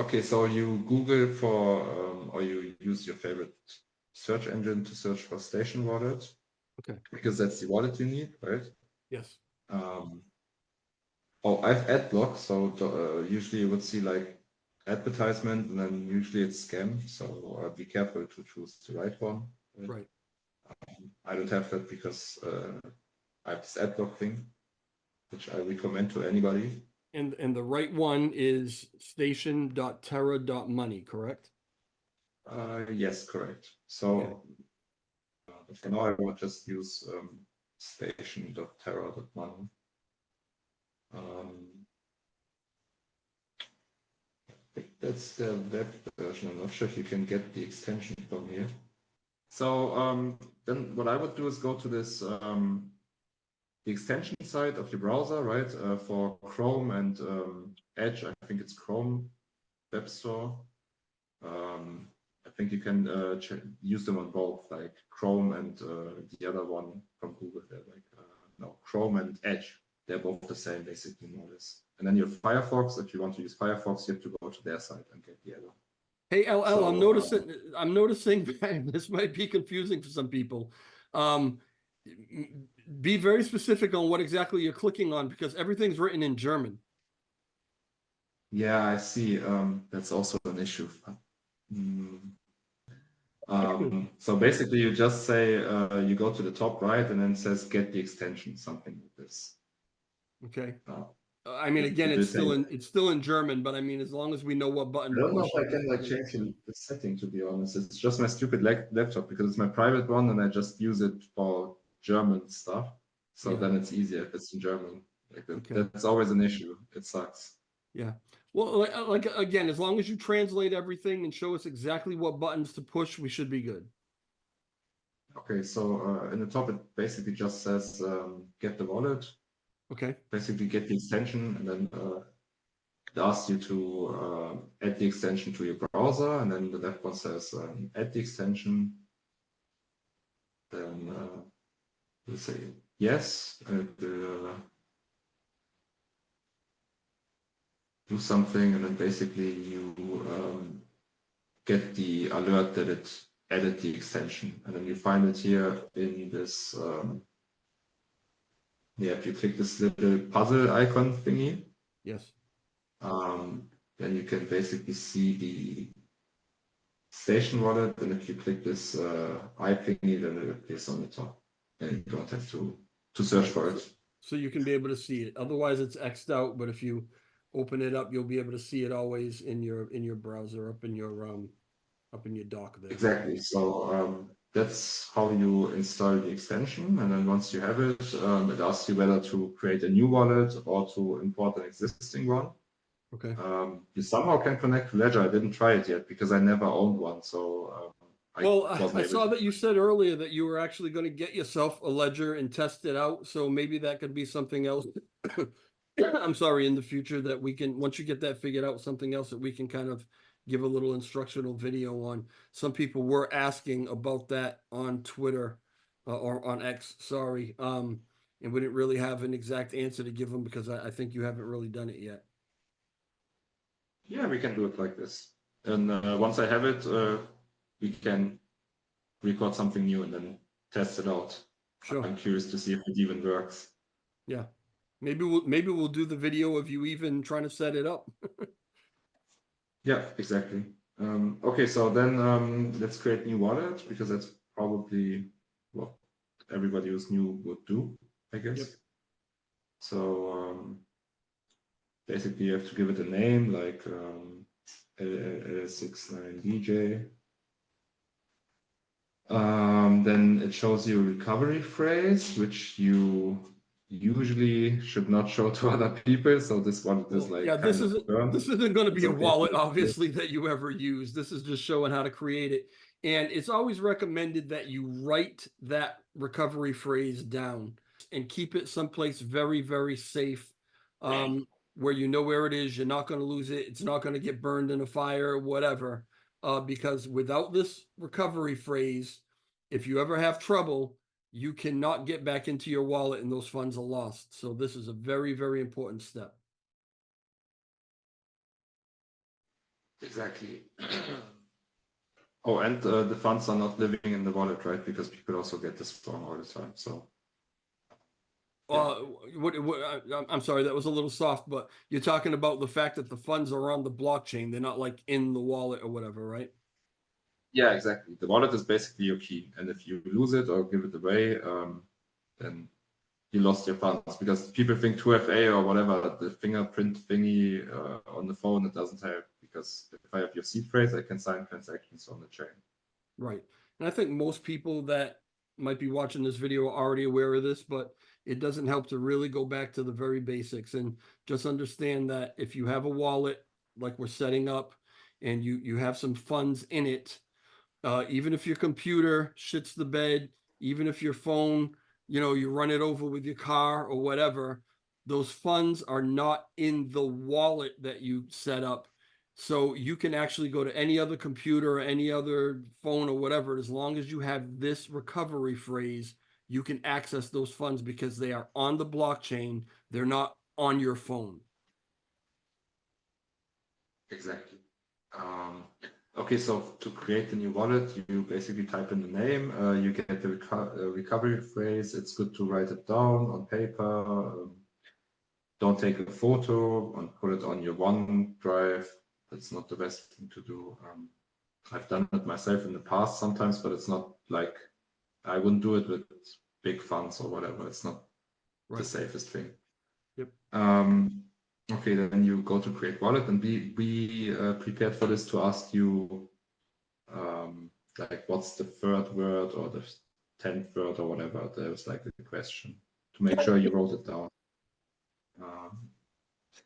Okay, so you Google for, or you use your favorite search engine to search for station wallet. Okay. Because that's the wallet you need, right? Yes. Oh, I've ad block, so usually you would see like advertisement, and then usually it's scam. So be careful to choose the right one. Right. I don't have that because I have this ad block thing, which I recommend to anybody. And the right one is station.terra.money, correct? Yes, correct. Okay. So for now, I will just use station.terra.money. That's the web version. I'm not sure if you can get the extension from here. So then what I would do is go to this the extension side of your browser, right? For Chrome and Edge, I think it's Chrome Web Store. I think you can use them on both, like Chrome and the other one from Google. They're like no, Chrome and Edge. They're both the same, basically, more or less. And then your Firefox, if you want to use Firefox, you have to go to their site and get the add-on. Hey, LL, So, I'm noticing this might be confusing for some people. Be very specific on what exactly you're clicking on because everything's written in German. yeah, I see. That's also an issue. So basically, you just say you go to the top right, and then it says get the extension, something like this. Okay. I mean, again, it's still in German, but I mean, as long as we know what button I to don't know push. if I can like change the setting, to be honest. It's just my stupid laptop because it's my private one, and I just use it for German stuff. So then it's easier if it's in German. Like that's always an issue. It sucks. Yeah. Well, like again, as long as you translate everything and show us exactly what buttons to push, we should be good. Okay, so in the top, it basically just says get the wallet. Okay. Basically, get the extension, and then it asks you to add the extension to your browser, and then the left one says add the extension. Then you say yes, and it will do something, and then basically you get the alert that it added the extension, and then you find it here in this. Yeah, if you click this little puzzle icon thingy, Yes. then you can basically see the station wallet, and if you click this eye thingy, then it appears on the top, and you don't have to search for it. So you can be able to see it. Otherwise, it's X'd out. But if you open it up, you'll be able to see it always in your browser, up in your dock there. Exactly. So that's how you install the extension, and then once you have it, it asks you whether to create a new wallet or to import an existing one. Okay. You somehow can connect to Ledger. I didn't try it yet because I never owned one. So I saw that you said earlier that you were actually going to get yourself a ledger and test it out. So maybe that could be something else. I'm sorry, in the future that we can, once you get that figured out, something else that we can kind of give a little instructional video on. Some people were asking about that on Twitter or on X, sorry. And we didn't really have an exact answer to give them because I think you haven't really done it yet. yeah, we can do it like this. And once I have it, we can record something new and then test it out. Sure. I'm curious to see if it even works. Yeah. Maybe we'll do the video of you even trying to set it up. Yeah, exactly. Okay, so then let's create new wallet because that's probably what everybody who's new would do, I guess. Yep. So basically you have to give it a name like L69DJ. Then it shows you a recovery phrase, which you usually should not show to other people. So this one is like this isn't going to be a wallet, obviously, that you ever use. This is just showing how to create it. And it's always recommended that you write that recovery phrase down and keep it someplace very, very safe, where you know where it is. You're not going to lose it. It's not going to get burned in a fire, whatever. Because without this recovery phrase, if you ever have trouble, you cannot get back into your wallet and those funds are lost. So this is a very, very important step. Exactly. Oh, and the funds are not living in the wallet, right? Because people also get this wrong all the time. So I'm sorry, that was a little soft, but you're talking about the fact that the funds are on the blockchain. They're not like in the wallet or whatever, right? yeah, exactly. The wallet is basically your key, and if you lose it or give it away, then you lost your funds. Because people think 2FA or whatever, the fingerprint thingy on the phone, it doesn't have. Because if I have your seed phrase, I can sign transactions on the chain. Right. And I think most people that might be watching this video are already aware of this, but it doesn't help to really go back to the very basics and just understand that if you have a wallet like we're setting up and you have some funds in it, even if your computer shits the bed, even if your phone, you run it over with your car or whatever, those funds are not in the wallet that you set up. So you can actually go to any other computer or any other phone or whatever, as long as you have this recovery phrase, you can access those funds because they are on the blockchain. They're not on your phone. Exactly. Okay, so to create the new wallet, you basically type in the name, you get the recovery phrase. It's good to write it down on paper. Don't take a photo and put it on your OneDrive. That's not the best thing to do. I've done it myself in the past sometimes, but it's not like I wouldn't do it with big funds or whatever. It's not the safest thing. Yep. Okay, then you go to create wallet and be prepared for this to ask you like what's the third word or the 10th word or whatever. There's like a question to make sure you wrote it down.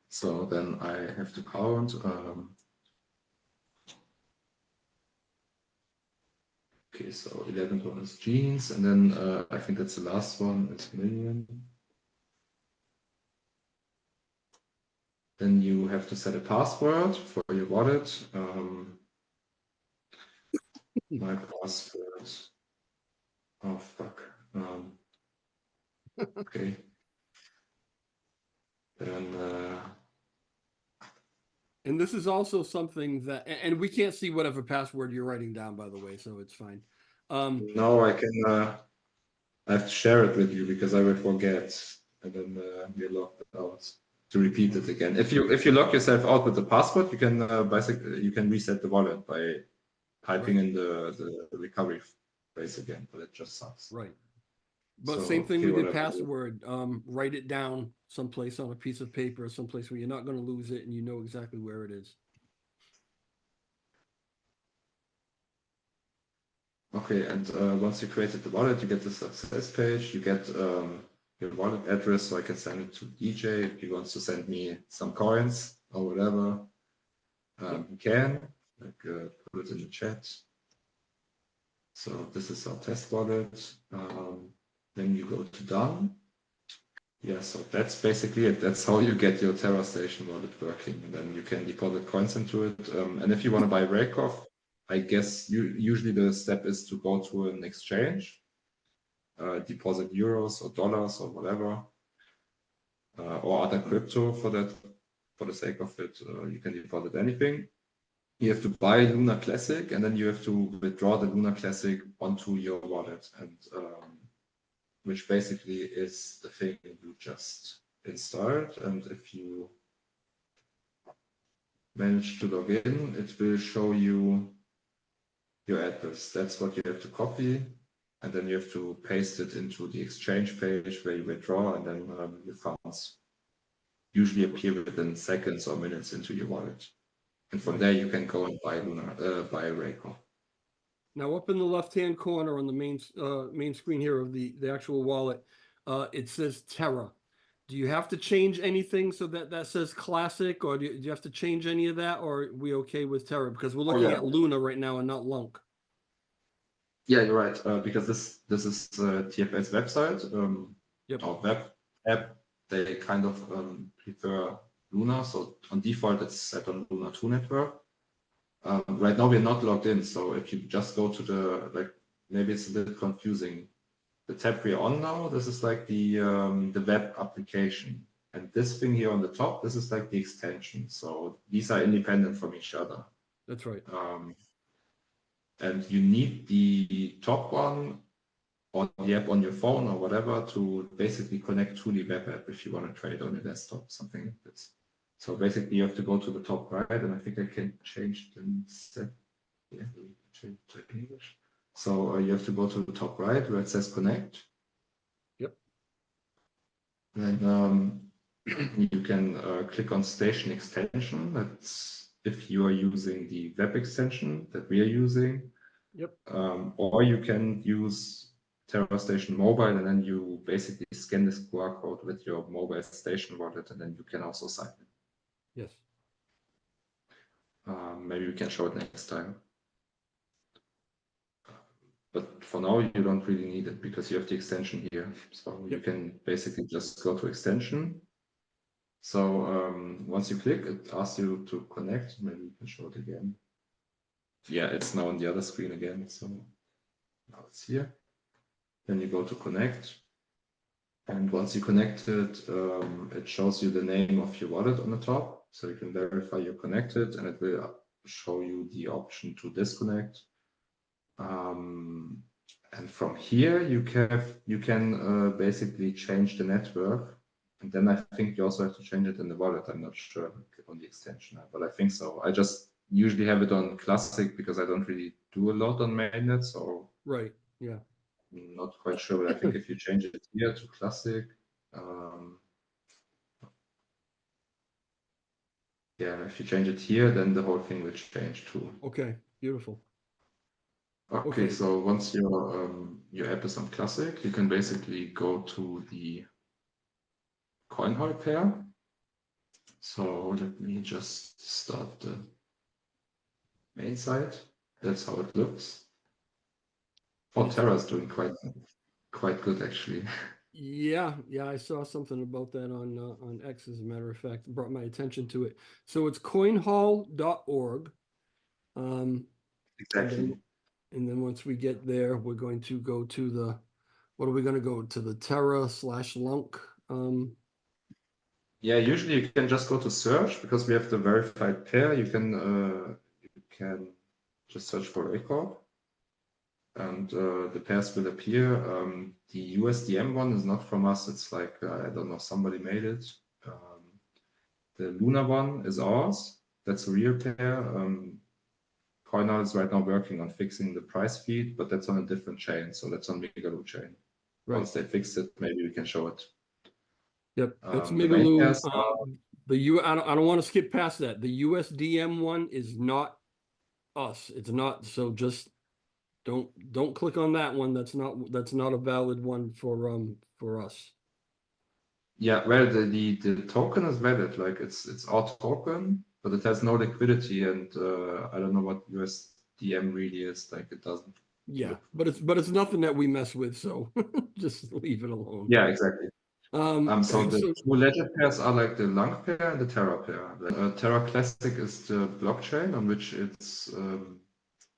So then I have to count. Okay, so 11th one is jeans, and then I think that's the last one is million. Then you have to set a password for your wallet. My password. Oh fuck. Okay. Then And this is also something that, and we can't see whatever password you're writing down, by the way, so it's fine. now I can. I have to share it with you because I will forget, and then you're locked out to repeat it again. If you lock yourself out with the password, you can basically you can reset the wallet by typing in the recovery phrase again, but it just sucks. Right. But So, same thing okay, with your whatever. password. Write it down someplace on a piece of paper, someplace where you're not going to lose it and you know exactly where it is. Okay, and once you created the wallet, you get the success page. You get your wallet address, so I can send it to DJ if he wants to send me some coins or whatever. You can put it in the chat. So this is our test wallet. Then you go to done. Yeah, so that's basically it. That's how you get your TerraStation wallet working. And then you can deposit coins into it. And if you want to buy Rakoff, I guess usually the step is to go to an exchange, deposit euros or dollars or whatever, or other crypto for that. For the sake of it, you can deposit anything. You have to buy Luna Classic, and then you have to withdraw the Luna Classic onto your wallet, and which basically is the thing you just installed. And if you manage to log in, it will show you your address. That's what you have to copy, and then you have to paste it into the exchange page where you withdraw, and then your funds usually appear within seconds or minutes into your wallet. And from there, you can go and buy buy Rakoff. Now, up in the left-hand corner on the main screen here of the actual wallet, it says Terra. Do you have to change anything so that says classic, or do you have to change any of that, or are we okay with Terra? Because we're looking at Luna right now and not Lunk. Yeah, you're right. Because this is TFS website or web app. They kind of prefer Luna, so on default it's set on Luna 2 network. Right now we're not logged in, so if you just go to the maybe it's a bit confusing. The tab we're on now, this is like the web application, and this thing here on the top, this is like the extension. So these are independent from each other. That's right. And you need the top one or the app on your phone or whatever to basically connect to the web app if you want to trade on your desktop, something like this. So basically you have to go to the top right, and I think I can change the set. Yeah, change to English. So you have to go to the top right where it says connect. Yep. And you can click on station extension. That's if you are using the web extension that we are using. Yep. Or you can use TerraStation Mobile, and then you basically scan this QR code with your mobile station wallet, and then you can also sign in. Yes. Maybe we can show it next time. But for now, you don't really need it because you have the extension here. So you can basically just go to extension. So once you click, it asks you to connect. Maybe we can show it again. Yeah, it's now on the other screen again. So now it's here. Then you go to connect. And once you connect it, it shows you the name of your wallet on the top. So you can verify you're connected, and it will show you the option to disconnect. And from here, you can basically change the network. And then I think you also have to change it in the wallet. I'm not sure on the extension, but I think so. I just usually have it on Classic because I don't really do a lot on mainnet. So right, yeah. I'm not quite sure, but I think if you change it here to Classic, yeah, if you change it here, then the whole thing will change too. Okay, beautiful. Okay, so once your app is on Classic, you can basically go to the CoinHall pair. So let me just start the main site. That's how it looks. Oh, Terra is doing quite good actually. Yeah, I saw something about that on X, as a matter of fact, brought my attention to it. So it's coinhall.org. Exactly. And then once we get there, we're going to go to the, what are we going to go to, the Terra/Lunk? Yeah, usually you can just go to search because we have the verified pair. You can just search for RAKOFF, and the pairs will appear. The USDM one is not from us. It's like I don't know, somebody made it. The Luna one is ours. That's a real pair. Coinal is right now working on fixing the price feed, but that's on a different chain. So that's on Migaloo chain. Right. Once they fix it, maybe we can show it. Yep, that's The main Migaloo. pairs I don't want to skip past that. The USDM one is not us. It's not. So just don't click on that one. That's not a valid one for us. yeah, well, the token is valid. Like it's our token, but it has no liquidity, and I don't know what USDM really is. Like it doesn't. Yeah, but it's nothing that we mess with. So just leave it alone. Yeah, exactly. So the so two ledger pairs are like the Lunk pair and the Terra pair. Terra Classic is the blockchain on which it's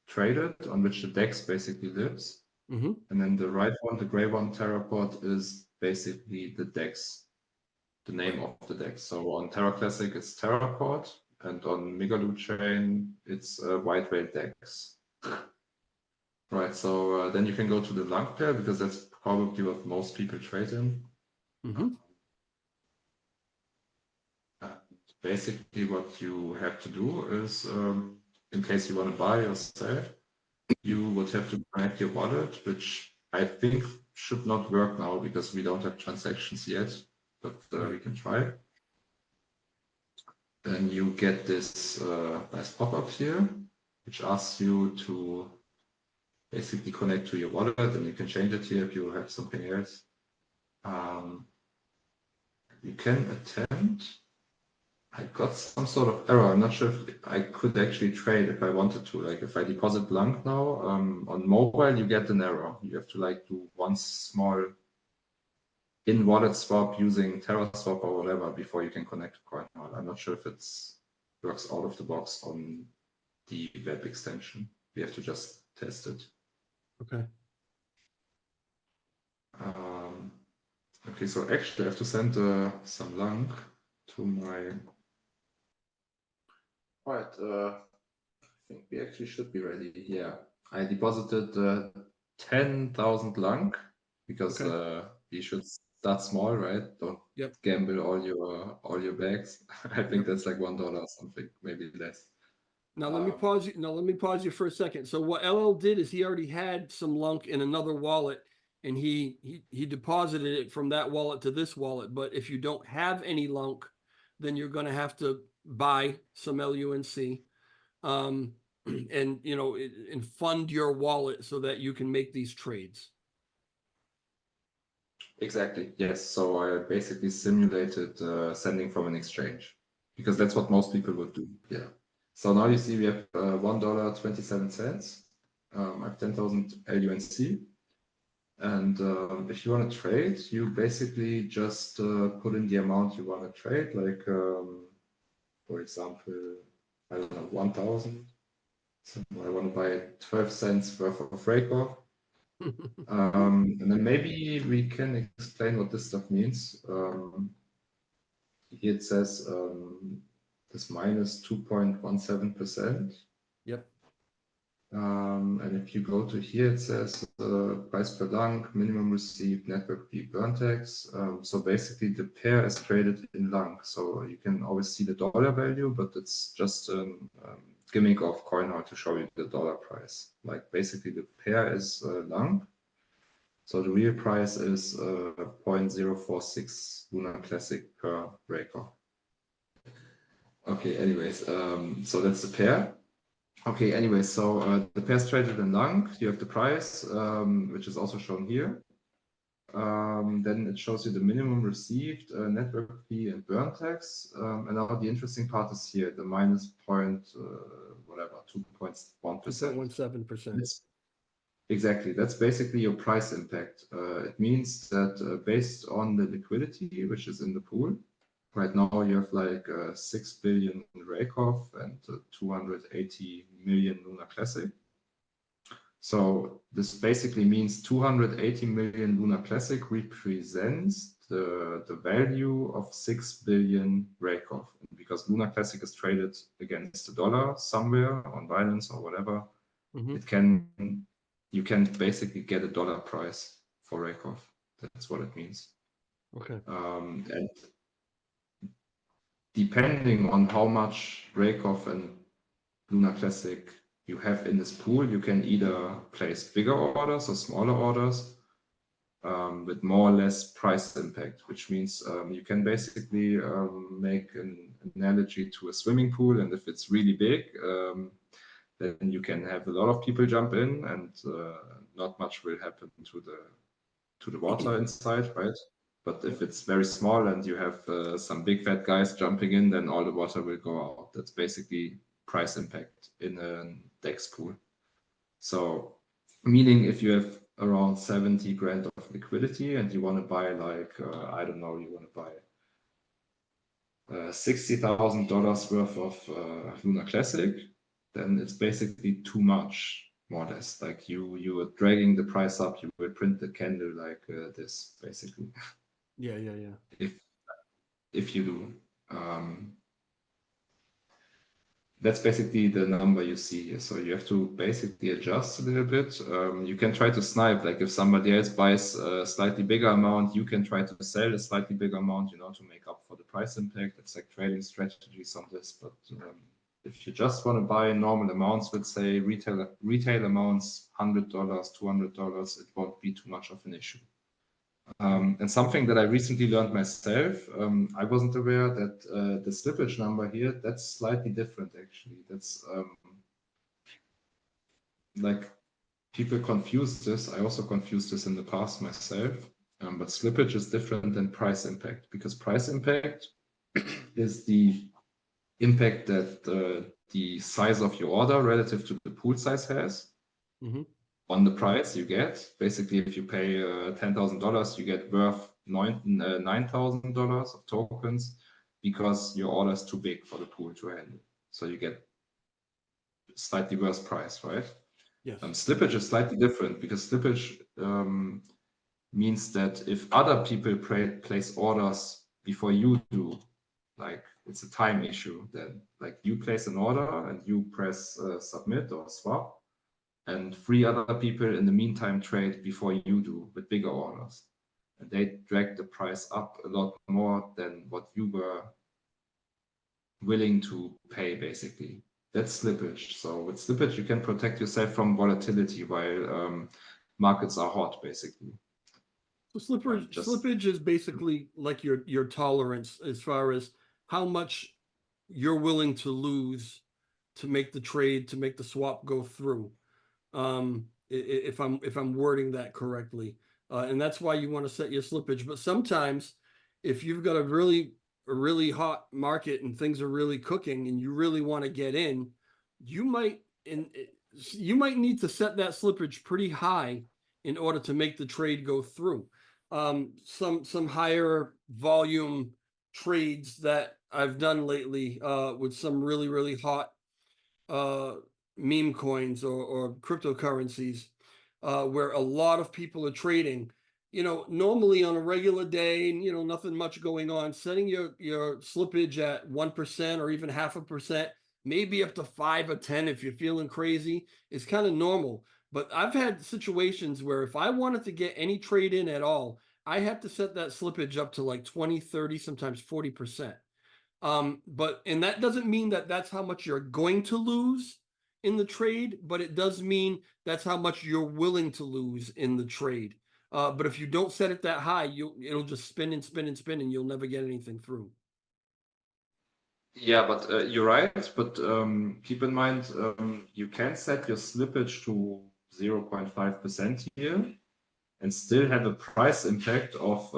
traded, on which the DEX basically lives. mhm. And then the right one, the gray one, Terrapod, is basically the DEX, the name of the DEX. So on Terra Classic, it's Terrapod, and on Migaloo chain, it's White Whale DEX. Right, so then you can go to the Lunk pair because that's probably what most people trade in. Basically, what you have to do is, in case you want to buy or sell, you would have to connect your wallet, which I think should not work now because we don't have transactions yet, but we can try. Then you get this nice pop-up here, which asks you to basically connect to your wallet, and you can change it here if you have something else. You can attempt. I got some sort of error. I'm not sure if I could actually trade if I wanted to. Like if I deposit Blanc now on mobile, you get an error. You have to like do one small in-wallet swap using TerraSwap or whatever before you can connect to CoinHall. I'm not sure if it works out of the box on the web extension. We have to just test it. Okay. Okay, so actually I have to send some link to my. Right. think we actually should be ready. Yeah, I deposited 10,000 lang because we should start small, right? Don't gamble all your bags. I think that's like $1 or something, maybe less. Now let me pause you. Now let me pause you for a second. So what LL did is he already had some lunk in another wallet, and he deposited it from that wallet to this wallet. But if you don't have any lunk, then you're going to have to buy some LUNC, and and fund your wallet so that you can make these trades. Exactly. Yes. So I basically simulated sending from an exchange because that's what most people would do. Yeah. So now you see we have $1.27. I have 10,000 LUNC. And if you want to trade, you basically just put in the amount you want to trade, like, for example, I don't know, 1,000. So I want to buy 12 cents worth of Rakoff. And then maybe we can explain what this stuff means. Here it says this minus 2.17%. Yep. And if you go to here, it says price per lung, minimum received, network fee, burn tax. So basically the pair is traded in lung. So you can always see the dollar value, but it's just a gimmick of CoinHall to show you the dollar price. Like basically the pair is lung. So the real price is 0.046 Lunar Classic per Rakoff. Okay, anyways, so that's the pair. Okay, anyway, so the pair is traded in lung. You have the price, which is also shown here. Then it shows you the minimum received, network fee, and burn tax. And now the interesting part is here, the minus 2.1%. 2.17%. Exactly. That's basically your price impact. It means that based on the liquidity, which is in the pool, right now you have like 6 billion Rakoff and 280 million Lunar Classic. So this basically means 280 million Lunar Classic represents the value of 6 billion Rakoff. Because Lunar Classic is traded against the dollar somewhere on Binance or whatever, you can basically get a dollar price for Rakoff. That's what it means. Okay. And depending on how much Rakoff and Lunar Classic you have in this pool, you can either place bigger orders or smaller orders with more or less price impact, which means you can basically make an analogy to a swimming pool. And if it's really big, then you can have a lot of people jump in and not much will happen to the water inside, right? But if it's very small and you have some big fat guys jumping in, then all the water will go out. That's basically price impact in a DEX pool. So meaning if you have around 70 grand of liquidity and you want to buy like, I don't know, you want to buy $60,000 worth of Lunar Classic, then it's basically too much, more or less. Like you are dragging the price up, you will print the candle like this, basically. Yeah. If you do. That's basically the number you see here. So you have to basically adjust a little bit. You can try to snipe, like if somebody else buys a slightly bigger amount, you can try to sell a slightly bigger amount, to make up for the price impact. It's like trading strategies on this. But if you just want to buy normal amounts, let's say retail amounts, $100, $200, it won't be too much of an issue. And something that I recently learned myself, I wasn't aware that the slippage number here, that's slightly different actually. That's like people confuse this. I also confused this in the past myself. But slippage is different than price impact because price impact is the impact that the size of your order relative to the pool size has. On the price you get. Basically, if you pay $10,000, you get worth $9,000 of tokens because your order is too big for the pool to handle. So you get slightly worse price, right? Yes. Slippage is slightly different because slippage means that if other people place orders before you do, like it's a time issue then. Like you place an order and you press submit or swap, and 3 other people in the meantime trade before you do with bigger orders. And they drag the price up a lot more than what you were willing to pay, basically. That's slippage. So with slippage, you can protect yourself from volatility while markets are hot, basically. So slippage is basically like your tolerance as far as how much you're willing to lose to make the trade, to make the swap go through. If I'm wording that correctly, and that's why you want to set your slippage. But sometimes, if you've got a really hot market and things are really cooking, and you really want to get in, you might need to set that slippage pretty high in order to make the trade go through. Some higher volume trades that I've done lately with some really hot meme coins or cryptocurrencies where a lot of people are trading. Normally on a regular day, nothing much going on, setting your slippage at 1% or even 0.5%, maybe up to 5 or 10 if you're feeling crazy, is kind of normal. But I've had situations where if I wanted to get any trade in at all, I have to set that slippage up to like 20, 30, sometimes 40%. And that doesn't mean that that's how much you're going to lose in the trade, but it does mean that's how much you're willing to lose in the trade. But if you don't set it that high, it'll just spin and spin and spin, and you'll never get anything through. Yeah, but you're right. But keep in mind, you can set your slippage to 0.5% here and still have a price impact of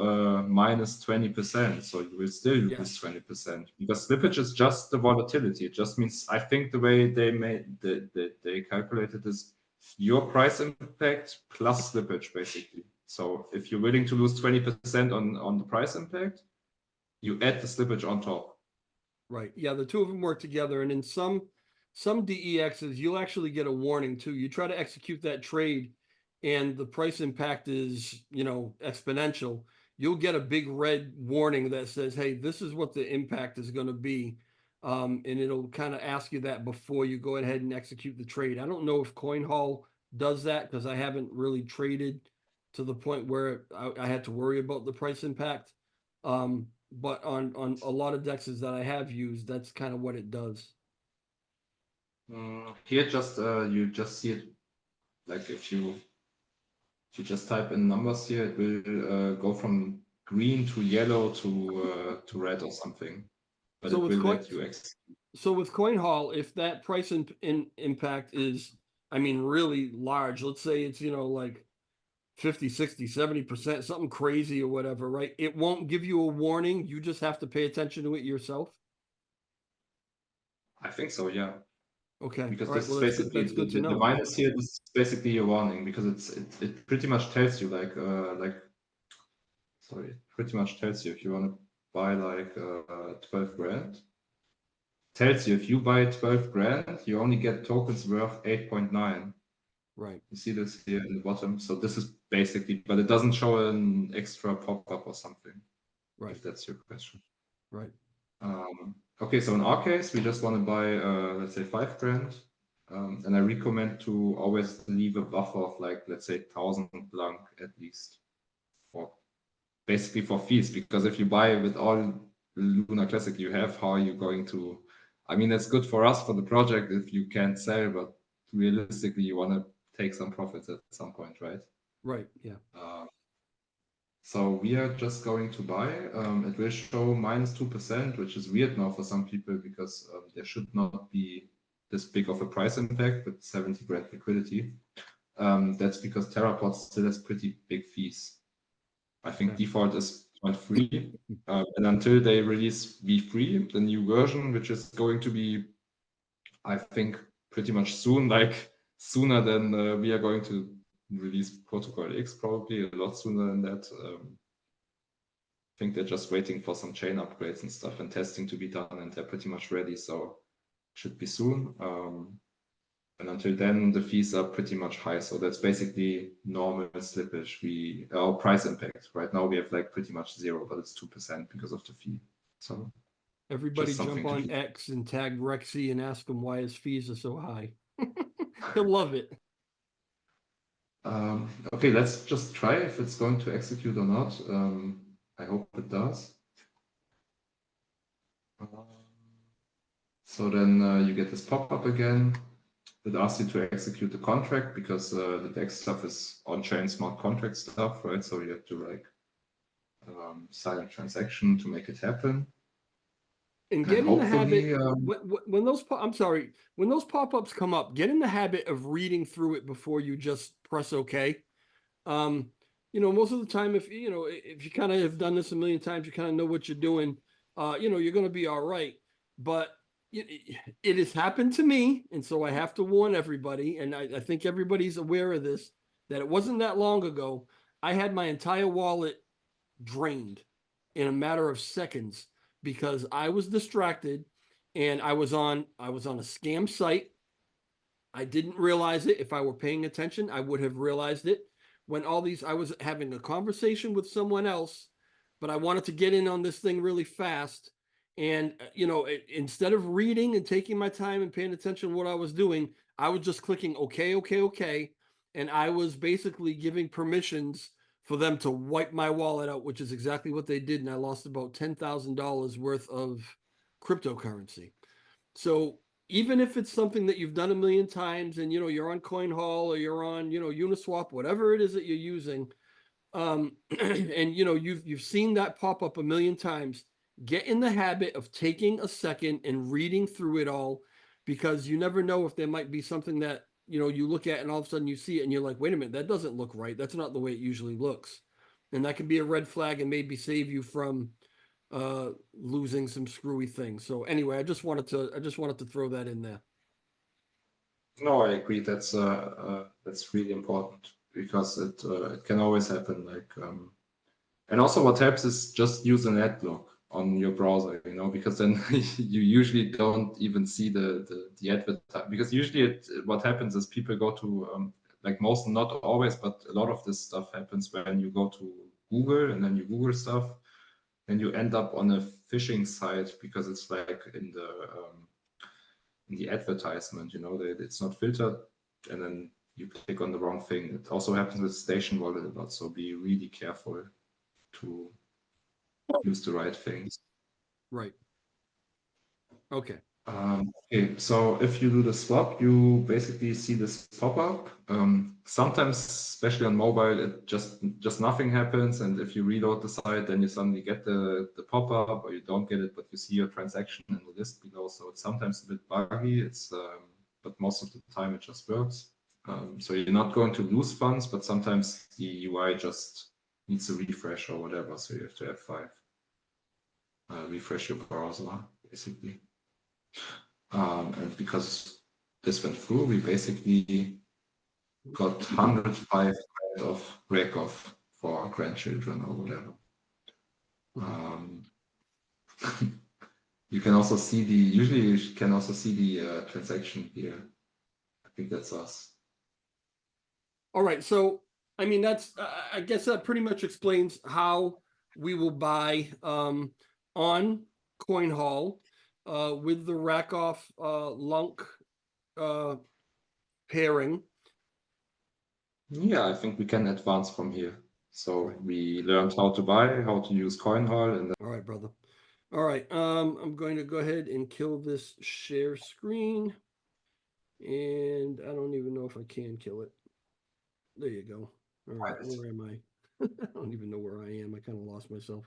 minus 20%. So you will still lose 20% because slippage is just the volatility. It just means, I think the way they calculated is your price impact plus slippage, basically. So if you're willing to lose 20% on the price impact, you add the slippage on top. Right. Yeah, the two of them work together. And in some DEXs, you'll actually get a warning too. You try to execute that trade and the price impact is, exponential. You'll get a big red warning that says, hey, this is what the impact is going to be. And it'll kind of ask you that before you go ahead and execute the trade. I don't know if CoinHall does that because I haven't really traded to the point where I had to worry about the price impact. But on a lot of dexes that I have used, that's kind of what it does. Here, just you just see it like if you just type in numbers here, it will go from green to yellow to red or something. But So it with will let you execute. So with CoinHall, if that price impact is, really large, let's say it's, like 50, 60, 70%, something crazy or whatever, right? It won't give you a warning. You just have to pay attention to it yourself. I think so, yeah. Okay. Because All right. this is Well, basically that's good to the know. minus here. This is basically a warning because it pretty much tells you like sorry, it pretty much tells you if you want to buy like 12 grand. Tells you if you buy 12 grand, you only get tokens worth 8.9. Right. You see this here in the bottom. So this is basically, but it doesn't show an extra pop-up or something. Right. If that's your question. Right. Okay, so in our case, we just want to buy, let's say 5 grand. And I recommend to always leave a buffer of like, let's say 1,000 blank at least for basically for fees. Because if you buy with all Luna Classic you have, how are you going to, I mean, that's good for us for the project if you can't sell, but realistically, you want to take some profits at some point, right? Right. Yeah. So we are just going to buy. It will show minus 2%, which is weird now for some people because there should not be this big of a price impact with 70 grand liquidity. That's because Terrapod still has pretty big fees. I think default is 0.3. And until they release V3, the new version, which is going to be, I think, pretty much soon, like sooner than we are going to release Protocol X, probably a lot sooner than that. I think they're just waiting for some chain upgrades and stuff and testing to be done, and they're pretty much ready, so should be soon. And until then, the fees are pretty much high, so that's basically normal slippage. Our price impact right now we have like pretty much 0, but it's 2% because of the fee. So Everybody jump to on keep. X and tag Rexy and ask him why his fees are so high. He'll love it. Okay, let's just try if it's going to execute or not. I hope it does. So then you get this pop-up again. It asks you to execute the contract because the DEX stuff is on-chain smart contract stuff, right? So you have to like sign a transaction to make it happen. And get in the habit hopefully, when those I'm sorry, when those pop-ups come up, get in the habit of reading through it before you just press OK. Most of the time, if you kind of have done this a million times, you kind of know what you're doing. You're going to be all right. But it has happened to me, and so I have to warn everybody. And I think everybody's aware of this. That it wasn't that long ago. I had my entire wallet drained in a matter of seconds because I was distracted, and I was on a scam site. I didn't realize it. If I were paying attention, I would have realized it. When I was having a conversation with someone else, but I wanted to get in on this thing really fast. And, instead of reading and taking my time and paying attention to what I was doing, I was just clicking OK, OK, OK. And I was basically giving permissions for them to wipe my wallet out, which is exactly what they did. And I lost about $10,000 worth of cryptocurrency. So even if it's something that you've done a million times and you're on CoinHall or you're on Uniswap, whatever it is that you're using, and you've seen that pop up a million times, get in the habit of taking a second and reading through it all, because you never know if there might be something that you look at and all of a sudden you see it and you're like, wait a minute, that doesn't look right. That's not the way it usually looks. And that can be a red flag and maybe save you from losing some screwy things. So anyway, I just wanted to throw that in there. no, I agree. That's really important because it can always happen. And also what helps is just use an ad block on your browser, because then you usually don't even see the advertisement. Because usually what happens is people go to like most, not always, but a lot of this stuff happens when you go to Google and then you Google stuff, and you end up on a phishing site because it's like in the advertisement, it's not filtered, and then you click on the wrong thing. It also happens with Station Wallet a lot, so be really careful to use the right things. Right. Okay. Okay, so if you do the swap, you basically see this pop-up. Sometimes, especially on mobile, it just nothing happens, and if you reload the site, then you suddenly get the pop-up, or you don't get it, but you see your transaction in the list below. So it's sometimes a bit buggy. But most of the time it just works. So you're not going to lose funds, but sometimes the UI just needs a refresh or whatever. So you have to F5 refresh your browser, basically. And because this went through, we basically got 105 of RAKOFF for our grandchildren or whatever. You can also see usually you can also see the transaction here. I think that's us. All right. So, I mean, I guess that pretty much explains how we will buy on CoinHall with the RAKOFF Lunk pairing. Yeah, I think we can advance from here. So we learned how to buy, how to use CoinHall, and all right, brother. All right. I'm going to go ahead and kill this share screen. And I don't even know if I can kill it. There you go. All right. Where am I? I don't even know where I am. I kind of lost myself.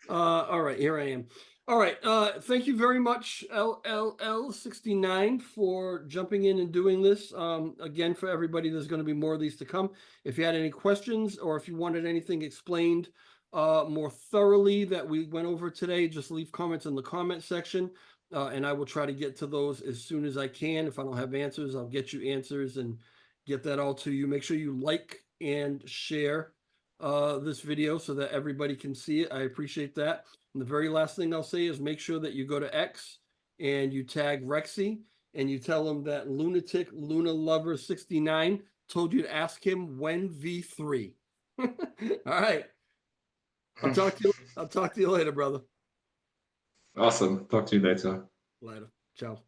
All right, here I am. All right. Thank you very much, LLL69, for jumping in and doing this. Again, for everybody, there's going to be more of these to come. If you had any questions or if you wanted anything explained more thoroughly that we went over today, just leave comments in the comment section. And I will try to get to those as soon as I can. If I don't have answers, I'll get you answers and get that all to you. Make sure you like and share this video so that everybody can see it. I appreciate that. And the very last thing I'll say is make sure that you go to X and you tag Rexy and you tell him that Lunatic Luna Lover 69 told you to ask him when V3. All right. I'll talk to you later, brother. Awesome. Talk to you later. Later. Ciao.